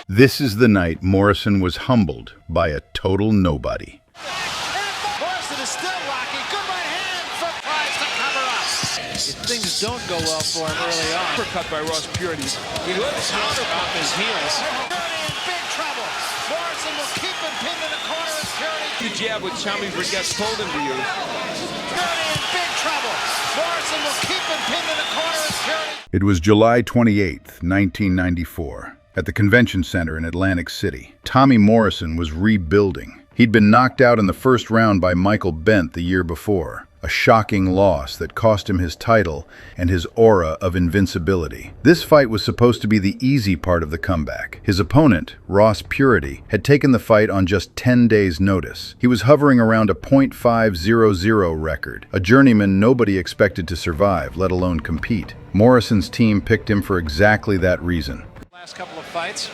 This is the night Morrison was humbled by a total nobody. Morrison is still rocking. Good right hand for Price to cover up. If things don't go well for him early on. Uppercut by Ross Puritty. He lifts off his heels. Puritty in big trouble. Morrison will keep him pinned in the corner as Puritty. The jab which Tommy Burgess told him to use. Puritty in big trouble. Morrison will keep him pinned in the corner as Puritty. It was July 28th, 1994. At the convention center in Atlantic City, Tommy Morrison was rebuilding. He'd been knocked out in the first round by Michael Bent the year before, a shocking loss that cost him his title and his aura of invincibility. This fight was supposed to be the easy part of the comeback. His opponent, Ross Puritty, had taken the fight on just 10 days' notice. He was hovering around a .500 record, a journeyman nobody expected to survive, let alone compete. Morrison's team picked him for exactly that reason. Last couple of fights.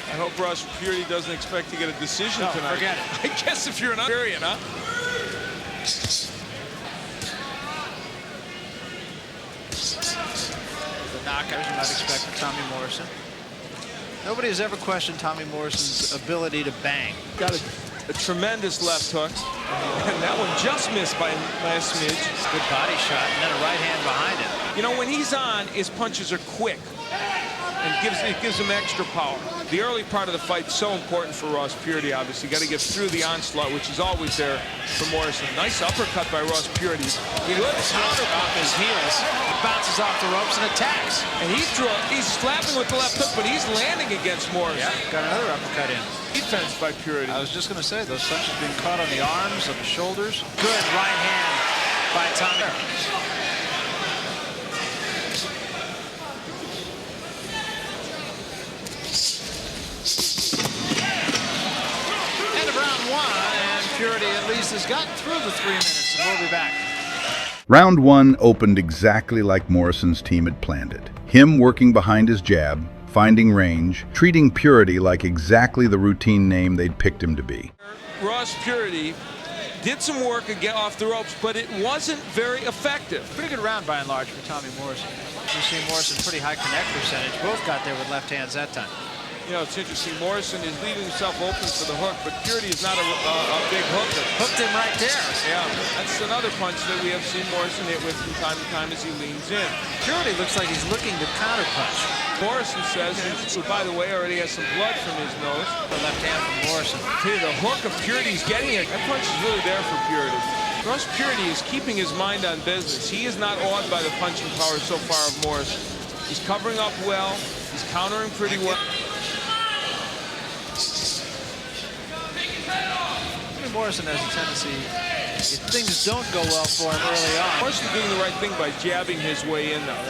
I hope Ross Puritty doesn't expect to get a decision tonight. Forget it. I guess if you're an Hungarian, huh? The knockout you might expect from Tommy Morrison. Nobody has ever questioned Tommy Morrison's ability to bang. Got a tremendous left hook. And that one just missed by a smidge. Good body shot and then a right hand behind it. You know, when he's on, his punches are quick. And it gives him extra power. The early part of the fight is so important for Ross Puritty, obviously. Got to get through the onslaught, which is always there for Morrison. Nice uppercut by Ross Puritty. He lifts off his heels, bounces off the ropes and attacks. And he's slapping with the left hook, but he's landing against Morrison. Yeah, got another uppercut in. Defense by Puritty. I was just going to say, those punches being caught on the arms, on the shoulders. Good right hand by Tommy. Puritty at least has gotten through the 3 minutes, and we'll be back. Round one opened exactly like Morrison's team had planned it. Him working behind his jab, finding range, treating Puritty like exactly the routine name they'd picked him to be. Ross Puritty did some work to get off the ropes, but it wasn't very effective. Pretty good round by and large for Tommy Morrison. You see Morrison pretty high connect percentage. Both got there with left hands that time. You know, it's interesting. Morrison is leaving himself open for the hook, but Puritty is not a big hooker. Hooked him right there. Yeah, that's another punch that we have seen Morrison hit with from time to time as he leans in. Puritty looks like he's looking to counterpunch. Morrison says, who, by the way, already has some blood from his nose. The left hand from Morrison. See, the hook of Puritty's getting it. That punch is really there for Puritty. Ross Puritty is keeping his mind on business. He is not awed by the punching power so far of Morrison. He's covering up well. He's countering pretty well. Morrison has a tendency, if things don't go well for him early on. Morrison doing the right thing by jabbing his way in, though.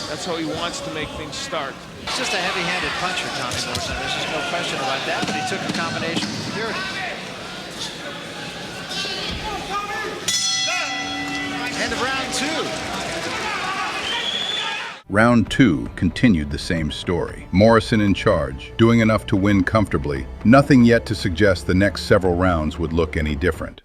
That's how he wants to make things start. He's just a heavy-handed puncher, Tommy Morrison. There's just no question about that, but he took a combination from Puritty. End of round two. Round two continued the same story. Morrison in charge, doing enough to win comfortably. Nothing yet to suggest the next several rounds would look any different.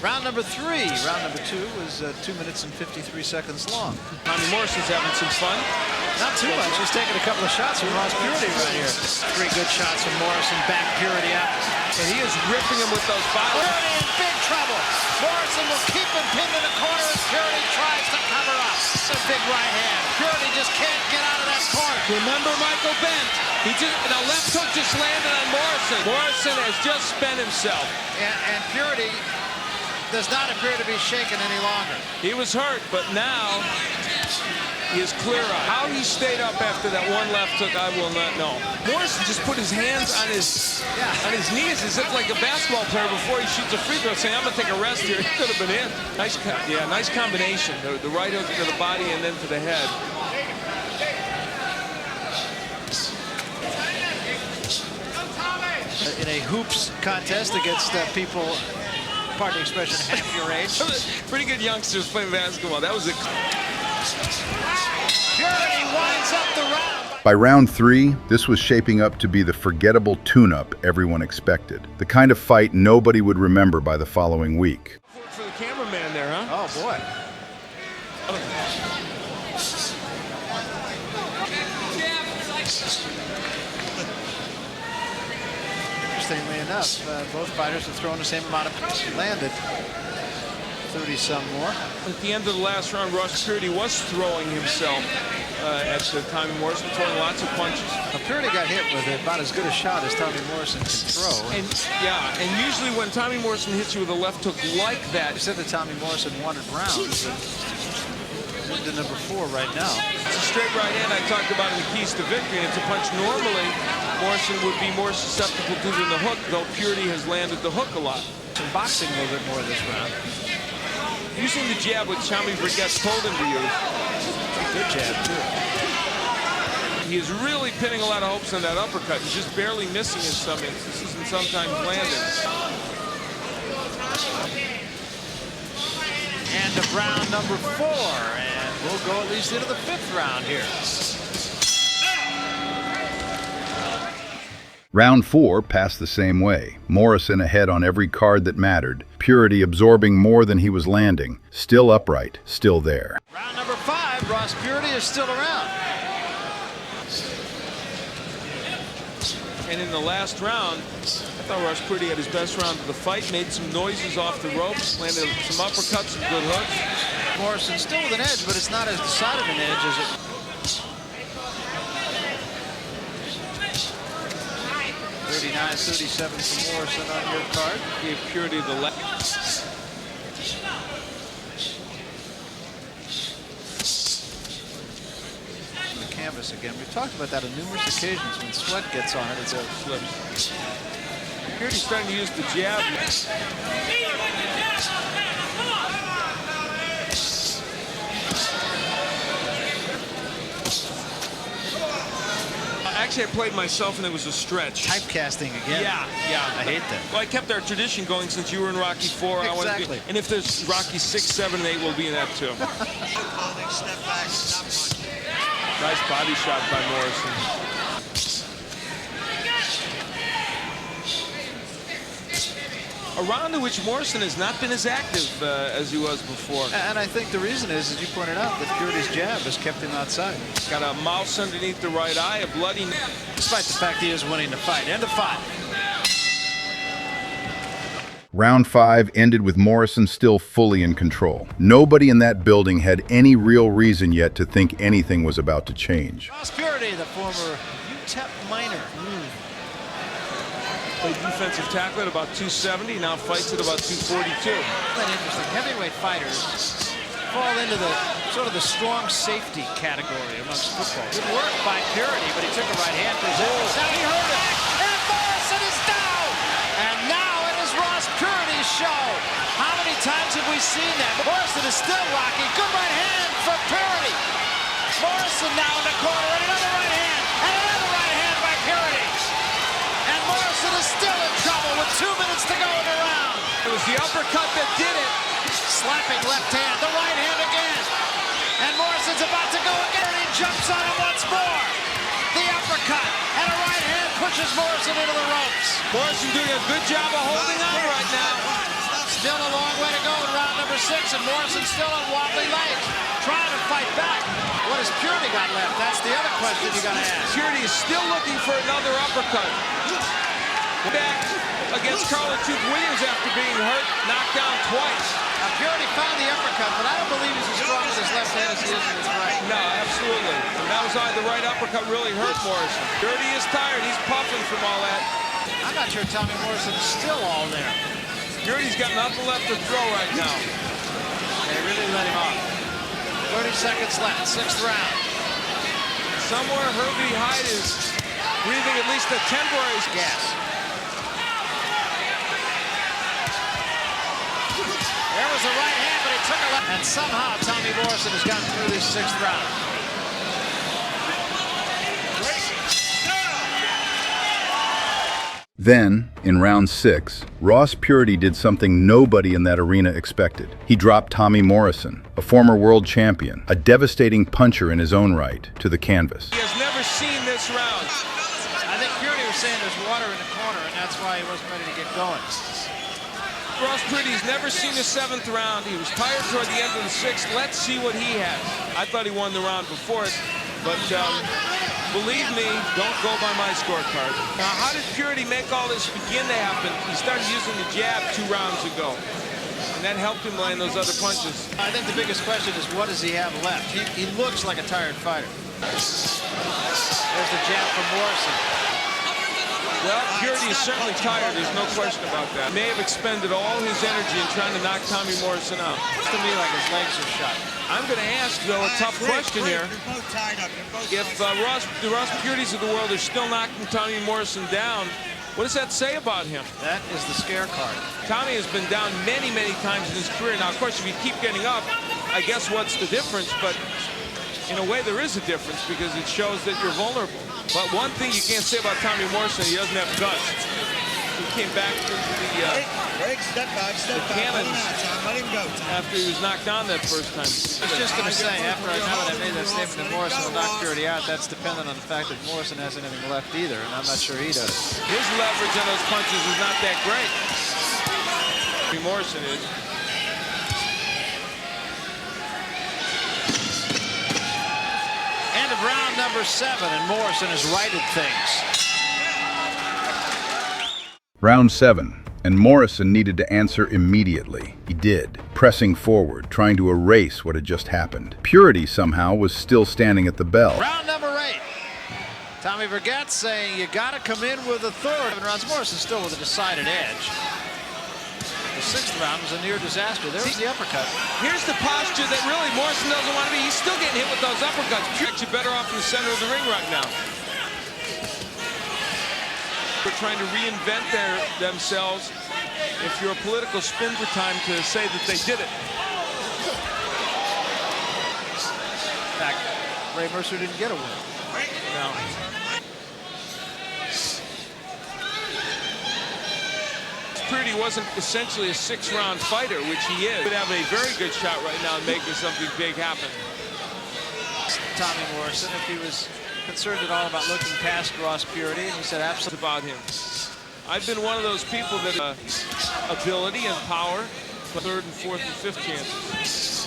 Round number three. Round number two was 2 minutes and 53 seconds long. Tommy Morrison's having some fun. Not too much. He's taking a couple of shots from Ross Puritty right here. 3 good shots from Morrison. Back Puritty out. And he is ripping him with those bottles. Puritty in big trouble. Morrison will keep him pinned in the corner as Puritty tries to cover up. A big right hand. Puritty just can't get out of that corner. Remember Michael Bent? The left hook just landed on Morrison. Morrison has just spent himself. And Puritty does not appear to be shaken any longer. He was hurt, but now he is clear-eyed. How he stayed up after that one left hook, I will not know. Morrison just put his hands on his knees as if like a basketball player before he shoots a free throw, saying, I'm going to take a rest here. He could have been in. Nice combination. The right hook to the body and then to the head. In a hoops contest against people, pardon the expression, half your age. Pretty good youngsters playing basketball. That was a... Puritty winds up the round. By round three, this was shaping up to be the forgettable tune-up everyone expected. The kind of fight nobody would remember by the following week. For the cameraman there, huh? Oh, boy. Interestingly enough, both fighters have thrown the same amount of punches. Landed 30-some more. At the end of the last round, Ross Puritty was throwing himself at Tommy Morrison, throwing lots of punches. Puritty got hit with about as good a shot as Tommy Morrison can throw. And yeah, and usually when Tommy Morrison hits you with a left hook like that, You said that Tommy Morrison wanted rounds. Into number 4 right now. it's a straight right hand I talked about in the keys to victory, and it's a punch normally Morrison would be more susceptible to than the hook, though Puritty has landed the hook a lot. Some boxing a little bit more this round. Using the jab, which Tommy Brigette's told him to use. Good jab, too. He is really pinning a lot of hopes on that uppercut. He's just barely missing in some instances and sometimes landing. And to round number 4, and we'll go at least into the 5th round here. Round 4 passed the same way. Morrison ahead on every card that mattered. Puritty absorbing more than he was landing. Still upright, still there. Round number 5, Ross Puritty is still around. And in the last round, I thought Ross Puritty had his best round of the fight, made some noises off the ropes, landed some uppercuts, some good hooks. Morrison still with an edge, but it's not as decided an edge as it. 39-37 for Morrison on your card. Gave Puritty the left. The canvas again. We've talked about that on numerous occasions. When sweat gets on it, it's a slip. Puritty's starting to use the jab. Actually, I played myself, and it was a stretch. Typecasting again. Yeah. I hate that. Well, I kept our tradition going since you were in Rocky 4. Exactly. And if there's Rocky 6, 7, and 8, we'll be in that too. Nice body shot by Morrison. A round in which Morrison has not been as active as he was before. And I think the reason is, as you pointed out, that Puritty's jab has kept him outside. Got a mouse underneath the right eye, a bloody... Despite the fact he is winning the fight. End of 5. Round 5 ended with Morrison still fully in control. Nobody in that building had any real reason yet to think anything was about to change. Ross Puritty, the former UTEP minor. Played defensive tackle at about 270, now fights at about 242. That's interesting. Heavyweight fighters fall into the sort of the strong safety category amongst football. Good work by Puritty, but he took a right hand for his elbows. Now he hurt him, and Morrison is down. And now it is Ross Puritty's show. How many times have we seen that? Morrison is still rocking. Good right hand for Puritty. Morrison now in the corner, and another right hand, and another right hand by Puritty. And Morrison is still in trouble with 2 minutes to go in the round. It was the uppercut that did it. Slapping left hand, the right hand again. And Morrison's about to go again, and he jumps on him once more. The uppercut, and a right hand pushes Morrison into the ropes. Morrison doing a good job of holding on right now. Still a long way to go in round number 6, and Morrison still on wobbly legs, trying to fight back. What has Puritty got left? That's the other question you got to ask. Puritty is still looking for another uppercut. Back against Carla Tooth Williams after being hurt, knocked down twice. Now, Puritty found the uppercut, but I don't believe he's as strong with his left hand as he is with his right. No, absolutely. And that was why the right uppercut really hurt Morrison. Puritty is tired. He's puffing from all that. I'm not sure Tommy Morrison is still all there. Puritty's got nothing left to throw right now. They really let him off. 30 seconds left, 6th round. Somewhere Herbie Hyde is breathing at least a temporary gas. There was a right hand, but he took a left. And somehow Tommy Morrison has gotten through this 6th round. Then, in round 6, Ross Puritty did something nobody in that arena expected. He dropped Tommy Morrison, a former world champion, a devastating puncher in his own right, to the canvas. He has never seen this round. I think Puritty was saying there's water in the corner, and that's why he wasn't ready to get going. Ross Puritty's never seen a 7th round. He was tired toward the end of the 6th. Let's see what he has. I thought he won the round before it, but believe me, don't go by my scorecard. Now, how did Puritty make all this begin to happen? He started using the jab 2 rounds ago, and that helped him land those other punches. I think the biggest question is, what does he have left? He looks like a tired fighter. There's the jab from Morrison. Well, Puritty is certainly tired. There's no question about that. He may have expended all his energy in trying to knock Tommy Morrison out. Looks to me like his legs are shot. I'm going to ask, though, a tough question here. If the Ross Puritties of the world are still knocking Tommy Morrison down, what does that say about him? That is the scare card. Tommy has been down many, many times in his career. Now, of course, if you keep getting up, I guess what's the difference? But in a way, there is a difference because it shows that you're vulnerable. But one thing you can't say about Tommy Morrison, he doesn't have guts. He came back into the cannons after he was knocked down that first time. I was just going to say, after I made that statement that Morrison will knock Puritty out, that's dependent on the fact that Morrison has anything left either, and I'm not sure he does. His leverage on those punches is not that great. Morrison is. End of round number 7, and Morrison has righted things. Round 7, and Morrison needed to answer immediately. He did, pressing forward, trying to erase what had just happened. Puritty, somehow, was still standing at the bell. Round number 8. Tommy Vergette saying you got to come in with authority. 7 rounds. Morrison still with a decided edge. The 6th round was a near disaster. There was the uppercut. Here's the posture that really Morrison doesn't want to be. He's still getting hit with those uppercuts. Puritty's better off in the center of the ring right now. They're trying to reinvent themselves, if you're a political spin for time, to say that they did it. In fact, Ray Mercer didn't get a win. No. Puritty wasn't essentially a 6-round fighter, which he is. He would have a very good shot right now in making something big happen. Tommy Morrison, if he was concerned at all about looking past Ross Puritty, and he said absolutely about him. I've been one of those people that ability and power, 3rd and 4th and 5th chances.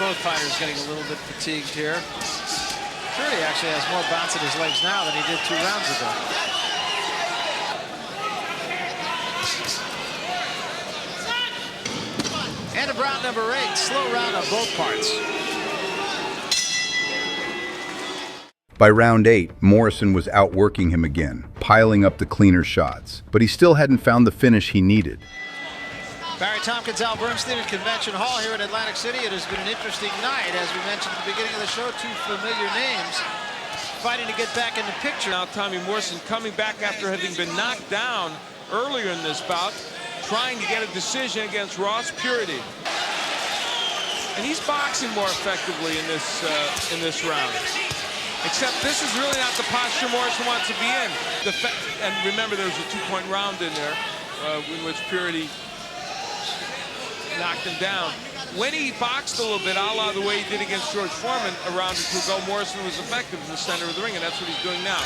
both fighters getting a little bit fatigued here. Puritty actually has more bounce in his legs now than he did 2 rounds ago. End of round number 8. Slow round on both parts. By round 8, Morrison was outworking him again, piling up the cleaner shots. But he still hadn't found the finish he needed. Barry Tompkins, Al Bernstein at Convention Hall here in Atlantic City. It has been an interesting night. As we mentioned at the beginning of the show, 2 familiar names fighting to get back in the picture. Now Tommy Morrison coming back after having been knocked down earlier in this bout, trying to get a decision against Ross Puritty. And he's boxing more effectively in this round. Except this is really not the posture Morrison wants to be in. And remember, there was a 2-point round in there in which Puritty knocked him down. When he boxed a little bit, a la the way he did against George Foreman a round or 2 ago, Morrison was effective in the center of the ring, and that's what he's doing now.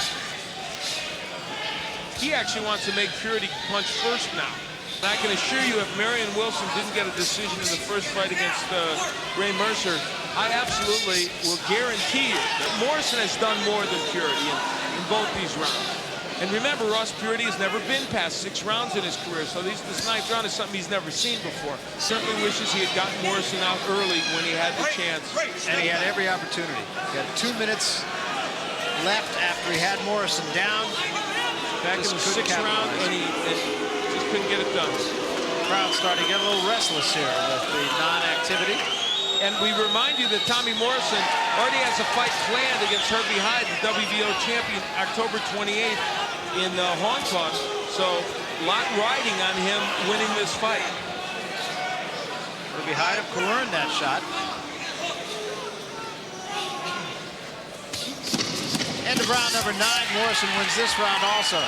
He actually wants to make Puritty punch first now. And I can assure you, if Marion Wilson didn't get a decision in the first fight against Ray Mercer, I absolutely will guarantee you that Morrison has done more than Puritty in both these rounds. And remember, Ross Puritty has never been past 6 rounds in his career, so this 9th round is something he's never seen before. Certainly wishes he had gotten Morrison out early when he had the chance. And he had every opportunity. He had 2 minutes left after he had Morrison down. Back in the 6th round, and he just couldn't get it done. The crowd starting to get a little restless here with the non-activity. And we remind you that Tommy Morrison already has a fight planned against Herbie Hyde, the WBO champion, October 28th in Hong Kong. So a lot riding on him winning this fight. Herbie Hyde of course earned that shot. End of round number 9. Morrison wins this round also.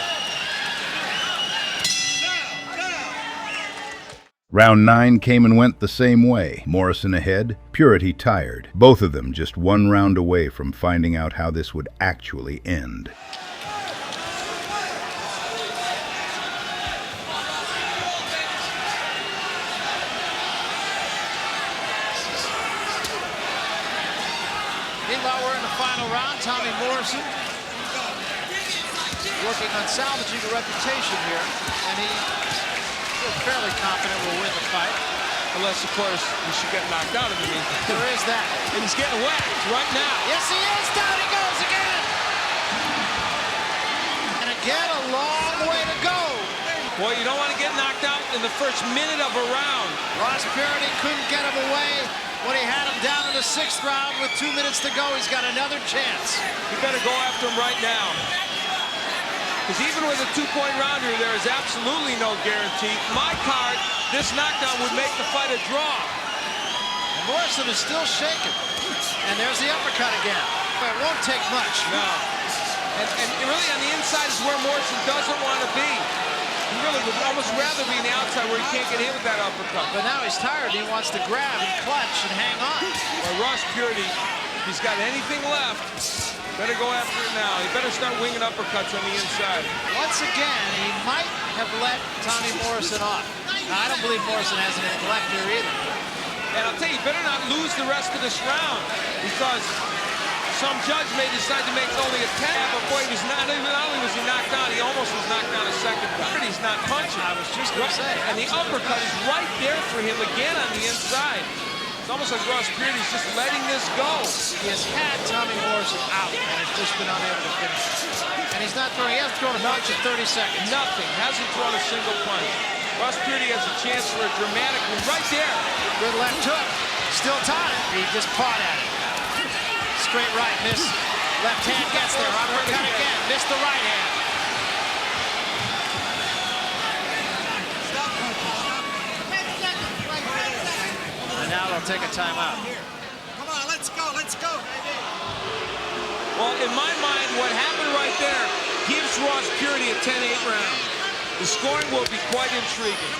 Round 9 came and went the same way. Morrison ahead, Puritty tired. Both of them just one round away from finding out how this would actually end. Meanwhile, we're in the final round. Tommy Morrison working on salvaging a reputation here, and he feels fairly confident will win the fight. Unless, of course, he should get knocked out in the meantime. There is that. And he's getting whacked right now. Yes, he is. Down he goes again. And again, a long way to go. Boy, you don't want to get knocked out in the first minute of a round. Ross Puritty couldn't get him away when he had him down in the 6th round with 2 minutes to go. He's got another chance. You better go after him right now. Because even with a 2-point rounder, there is absolutely no guarantee. My card, this knockdown would make the fight a draw. And Morrison is still shaking. And there's the uppercut again. It won't take much. No. And really on the inside is where Morrison doesn't want to be. He really would almost rather be on the outside where he can't get hit with that uppercut. But now he's tired. He wants to grab and clutch and hang on. Well, Ross Puritty, if he's got anything left, better go after it now. He better start winging uppercuts on the inside. Once again, he might have let Tommy Morrison off. Now, I don't believe Morrison has an intellect here either. And I'll tell you, you better not lose the rest of this round, because some judge may decide to make it only a 10. But boy, he was not only was he knocked down, he almost was knocked down a second time. He's not punching. I was just going to say. And the uppercut is right there for him again on the inside. It's almost like Ross Puritty is just letting this go. He has had Tommy Morrison out and has just been unable to finish it. And he's not throwing, he hasn't thrown a punch in 30 seconds. Nothing. Hasn't thrown a single punch. Ross Puritty has a chance for a dramatic win right there. Good left hook. Still time. He just caught at it. Straight right, miss. Left hand gets there. Uppercut again. Missed the right hand. And now they'll take a timeout. Come on, let's go, baby. Well, in my mind, what happened right there gives Ross Puritty a 10-8 round. The scoring will be quite intriguing.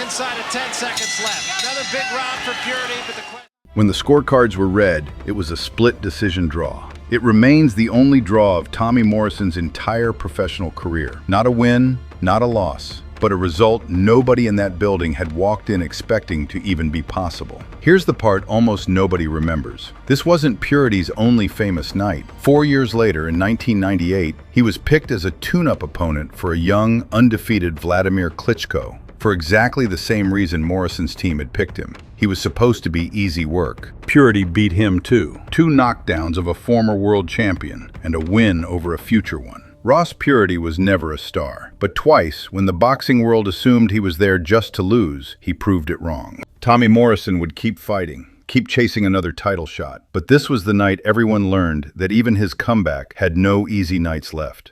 Inside of 10 seconds left. Another big round for Puritty, but the question... When the scorecards were read, it was a split decision draw. It remains the only draw of Tommy Morrison's entire professional career. Not a win, not a loss, but a result nobody in that building had walked in expecting to even be possible. Here's the part almost nobody remembers. This wasn't Puritty's only famous night. 4 years later, in 1998, he was picked as a tune-up opponent for a young, undefeated Vladimir Klitschko, for exactly the same reason Morrison's team had picked him. He was supposed to be easy work. Puritty beat him too. 2 knockdowns of a former world champion, and a win over a future one. Ross Puritty was never a star, but twice, when the boxing world assumed he was there just to lose, he proved it wrong. Tommy Morrison would keep fighting, keep chasing another title shot, but this was the night everyone learned that even his comeback had no easy nights left.